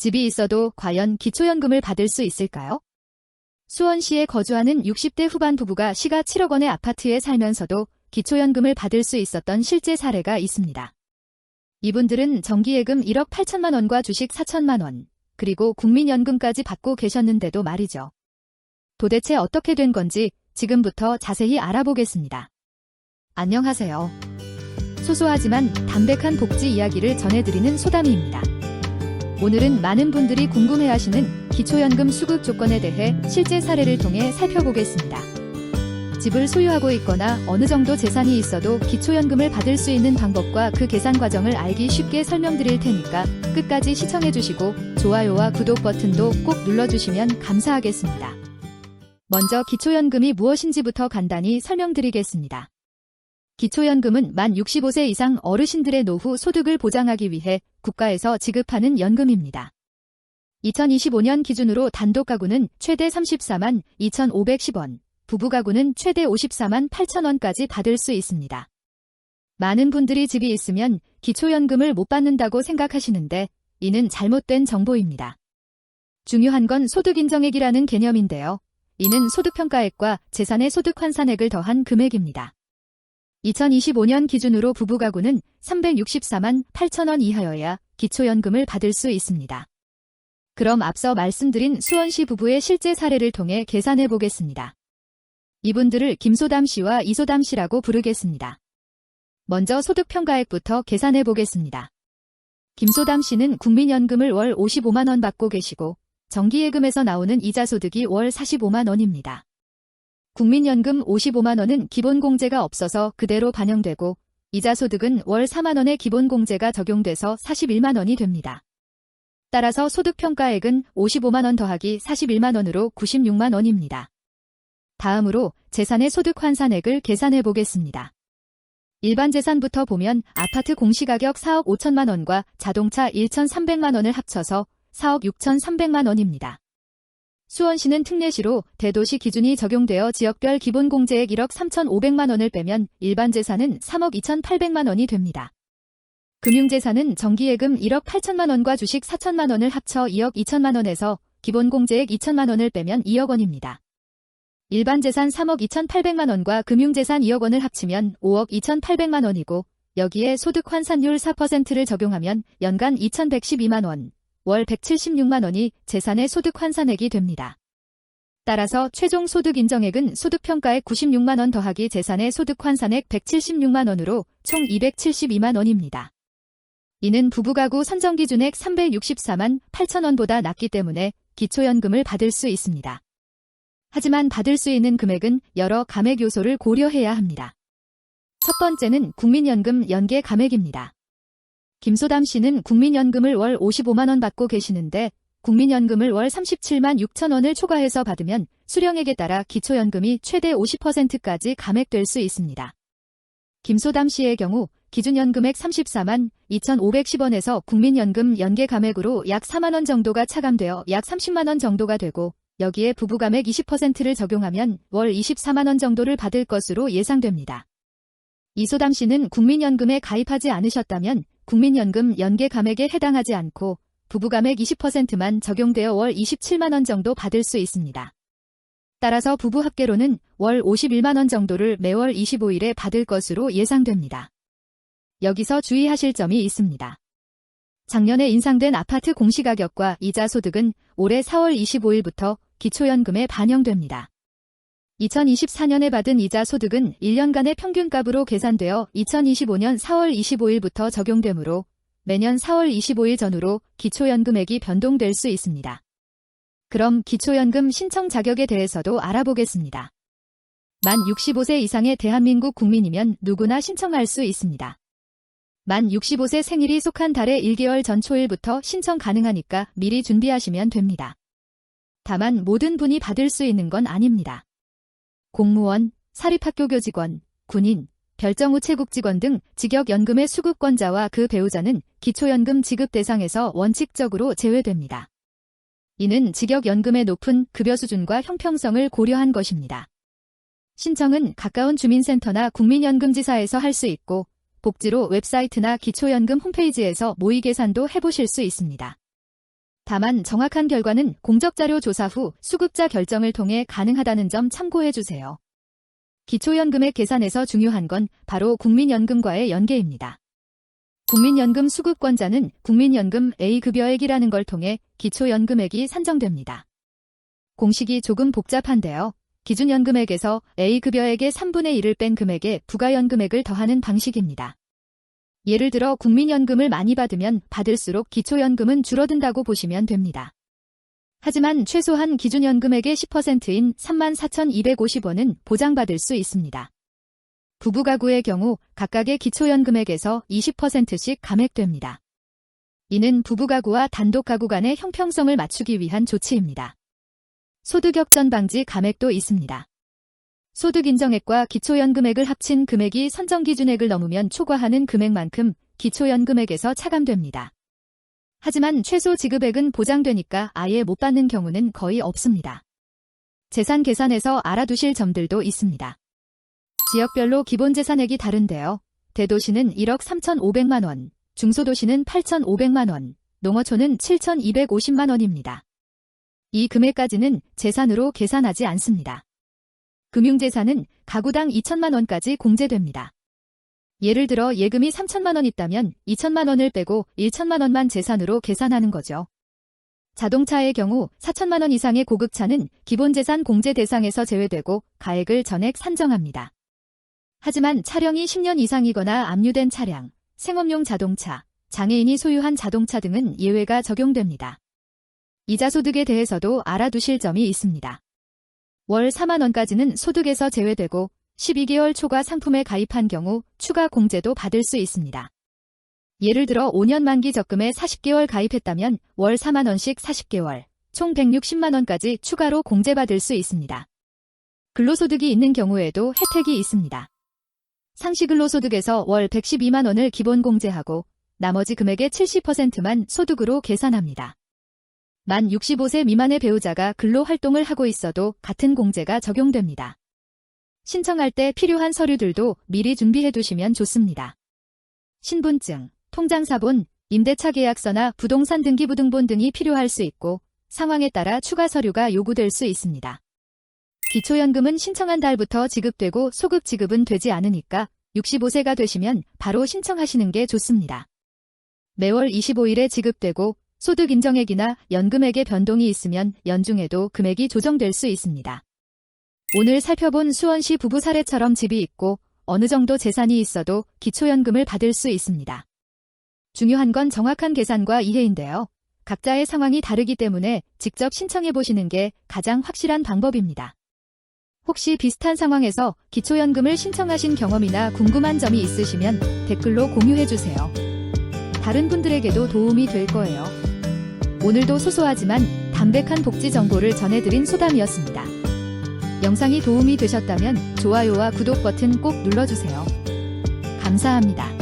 집이 있어도 과연 기초연금을 받을 수 있을까요? 수원시에 거주하는 60대 후반 부부가 시가 7억 원의 아파트에 살면서도 기초연금을 받을 수 있었던 실제 사례가 있습니다. 이분들은 정기예금 1억 8천만 원과 주식 4천만 원, 그리고 국민연금까지 받고 계셨는데도 말이죠. 도대체 어떻게 된 건지 지금부터 자세히 알아보겠습니다. 안녕하세요. 소소하지만 담백한 복지 이야기를 전해드리는 소담이입니다. 오늘은 많은 분들이 궁금해하시는 기초연금 수급 조건에 대해 실제 사례를 통해 살펴보겠습니다. 집을 소유하고 있거나 어느 정도 재산이 있어도 기초연금을 받을 수 있는 방법과 그 계산 과정을 알기 쉽게 설명드릴 테니까 끝까지 시청해주시고 좋아요와 구독 버튼도 꼭 눌러주시면 감사하겠습니다. 먼저 기초연금이 무엇인지부터 간단히 설명드리겠습니다. 기초연금은 만 65세 이상 어르신들의 노후 소득을 보장하기 위해 국가에서 지급하는 연금입니다. 2025년 기준으로 단독 가구는 최대 34만 2,510원, 부부 가구는 최대 54만 8천원까지 받을 수 있습니다. 많은 분들이 집이 있으면 기초연금을 못 받는다고 생각하시는데 이는 잘못된 정보입니다. 중요한 건 소득인정액이라는 개념인데요. 이는 소득평가액과 재산의 소득환산액을 더한 금액입니다. 2025년 기준으로 부부 가구는 364만 8천원 이하여야 기초연금을 받을 수 있습니다. 그럼 앞서 말씀드린 수원시 부부의 실제 사례를 통해 계산해 보겠습니다. 이분들을 김소담 씨와 이소담 씨라고 부르겠습니다. 먼저 소득평가액부터 계산해 보겠습니다. 김소담 씨는 국민연금을 월 55만 원 받고 계시고 정기예금에서 나오는 이자 소득이 월 45만 원입니다. 국민연금 55만 원은 기본공제가 없어서 그대로 반영되고 이자 소득은 월 4만 원의 기본공제가 적용돼서 41만 원이 됩니다. 따라서 소득평가액은 55만 원 더하기 41만 원으로 96만 원입니다. 다음으로 재산의 소득환산액을 계산해 보겠습니다. 일반 재산부터 보면 아파트 공시가격 4억 5천만 원과 자동차 1,300만 원을 합쳐서 4억 6,300만 원입니다. 수원시는 특례시로 대도시 기준이 적용되어 지역별 기본공제액 1억 3,500만 원을 빼면 일반 재산은 3억 2,800만 원이 됩니다. 금융재산은 정기예금 1억 8천만 원과 주식 4천만 원을 합쳐 2억 2천만 원에서 기본공제액 2천만 원을 빼면 2억 원입니다. 일반 재산 3억 2,800만 원과 금융재산 2억 원을 합치면 5억 2,800만 원이고 여기에 소득환산율 4%를 적용하면 연간 2,112만 원, 월 176만 원이 재산의 소득환산액이 됩니다. 따라서 최종 소득인정액은 소득평가액 96만 원 더하기 재산의 소득환산액 176만 원으로 총 272만 원입니다. 이는 부부가구 선정기준액 364만 8천 원보다 낮기 때문에 기초연금을 받을 수 있습니다. 하지만 받을 수 있는 금액은 여러 감액 요소를 고려해야 합니다. 첫 번째는 국민연금 연계 감액입니다. 김소담 씨는 국민연금을 월 55만 원 받고 계시는데 국민연금을 월 37만 6천 원을 초과해서 받으면 수령액에 따라 기초연금이 최대 50%까지 감액될 수 있습니다. 김소담 씨의 경우 기준연금액 34만 2,510원에서 국민연금 연계 감액으로 약 4만 원 정도가 차감되어 약 30만 원 정도가 되고 여기에 부부감액 20%를 적용하면 월 24만 원 정도를 받을 것으로 예상됩니다. 이소담 씨는 국민연금에 가입하지 않으셨다면 국민연금 연계 감액에 해당하지 않고 부부감액 20%만 적용되어 월 27만 원 정도 받을 수 있습니다. 따라서 부부 합계로는 월 51만 원 정도를 매월 25일에 받을 것으로 예상됩니다. 여기서 주의하실 점이 있습니다. 작년에 인상된 아파트 공시가격과 이자 소득은 올해 4월 25일부터 기초연금에 반영됩니다. 2024년에 받은 이자 소득은 1년간의 평균값으로 계산되어 2025년 4월 25일부터 적용되므로 매년 4월 25일 전후로 기초연금액이 변동될 수 있습니다. 그럼 기초연금 신청 자격에 대해서도 알아보겠습니다. 만 65세 이상의 대한민국 국민이면 누구나 신청할 수 있습니다. 만 65세 생일이 속한 달의 1개월 전 초일부터 신청 가능하니까 미리 준비하시면 됩니다. 다만 모든 분이 받을 수 있는 건 아닙니다. 공무원, 사립학교 교직원, 군인, 별정우체국 직원 등 직역연금의 수급권자와 그 배우자는 기초연금 지급 대상에서 원칙적으로 제외됩니다. 이는 직역연금의 높은 급여 수준과 형평성을 고려한 것입니다. 신청은 가까운 주민센터나 국민연금지사에서 할 수 있고 복지로 웹사이트나 기초연금 홈페이지에서 모의 계산도 해보실 수 있습니다. 다만 정확한 결과는 공적자료 조사 후 수급자 결정을 통해 가능하다는 점 참고해 주세요. 기초연금액 계산에서 중요한 건 바로 국민연금과의 연계입니다. 국민연금 수급권자는 국민연금 A급여액이라는 걸 통해 기초연금액이 산정됩니다. 공식이 조금 복잡한데요. 기준연금액에서 A급여액의 3분의 1을 뺀 금액에 부가연금액을 더하는 방식입니다. 예를 들어 국민연금을 많이 받으면 받을수록 기초연금은 줄어든다고 보시면 됩니다. 하지만 최소한 기준연금액의 10%인 34,250원은 보장받을 수 있습니다. 부부가구의 경우 각각의 기초연금액에서 20%씩 감액됩니다. 이는 부부가구와 단독가구 간의 형평성을 맞추기 위한 조치입니다. 소득역전 방지 감액도 있습니다. 소득인정액과 기초연금액을 합친 금액이 선정기준액을 넘으면 초과하는 금액만큼 기초연금액에서 차감됩니다. 하지만 최소 지급액은 보장되니까 아예 못 받는 경우는 거의 없습니다. 재산 계산에서 알아두실 점들도 있습니다. 지역별로 기본재산액이 다른데요. 대도시는 1억 3,500만 원, 중소도시는 8,500만 원, 농어촌은 7,250만 원입니다. 이 금액까지는 재산으로 계산하지 않습니다. 금융재산은 가구당 2천만 원까지 공제됩니다. 예를 들어 예금이 3천만 원 있다면 2천만 원을 빼고 1천만 원만 재산으로 계산하는 거죠. 자동차의 경우 4천만 원 이상의 고급차는 기본재산 공제 대상에서 제외되고 가액을 전액 산정합니다. 하지만 차량이 10년 이상이거나 압류된 차량, 생업용 자동차, 장애인이 소유한 자동차 등은 예외가 적용됩니다. 이자소득에 대해서도 알아두실 점이 있습니다. 월 4만 원까지는 소득에서 제외되고 12개월 초과 상품에 가입한 경우 추가 공제도 받을 수 있습니다. 예를 들어 5년 만기 적금에 40개월 가입했다면 월 4만 원씩 40개월, 총 160만 원까지 추가로 공제받을 수 있습니다. 근로소득이 있는 경우에도 혜택이 있습니다. 상시근로소득에서 월 112만 원을 기본 공제하고 나머지 금액의 70%만 소득으로 계산합니다. 만 65세 미만의 배우자가 근로활동을 하고 있어도 같은 공제가 적용됩니다. 신청할 때 필요한 서류들도 미리 준비해 두시면 좋습니다. 신분증, 통장사본, 임대차 계약서나 부동산 등기부등본 등이 필요할 수 있고 상황에 따라 추가 서류가 요구될 수 있습니다. 기초연금은 신청한 달부터 지급되고 소급 지급은 되지 않으니까 65세가 되시면 바로 신청하시는 게 좋습니다. 매월 25일에 지급되고 소득 인정액이나 연금액의 변동이 있으면 연중에도 금액이 조정될 수 있습니다. 오늘 살펴본 수원시 부부 사례처럼 집이 있고 어느 정도 재산이 있어도 기초연금을 받을 수 있습니다. 중요한 건 정확한 계산과 이해인데요. 각자의 상황이 다르기 때문에 직접 신청해 보시는 게 가장 확실한 방법입니다. 혹시 비슷한 상황에서 기초연금을 신청하신 경험이나 궁금한 점이 있으시면 댓글로 공유해 주세요. 다른 분들에게도 도움이 될 거예요. 오늘도 소소하지만 담백한 복지 정보를 전해드린 소담이었습니다. 영상이 도움이 되셨다면 좋아요와 구독 버튼 꼭 눌러주세요. 감사합니다.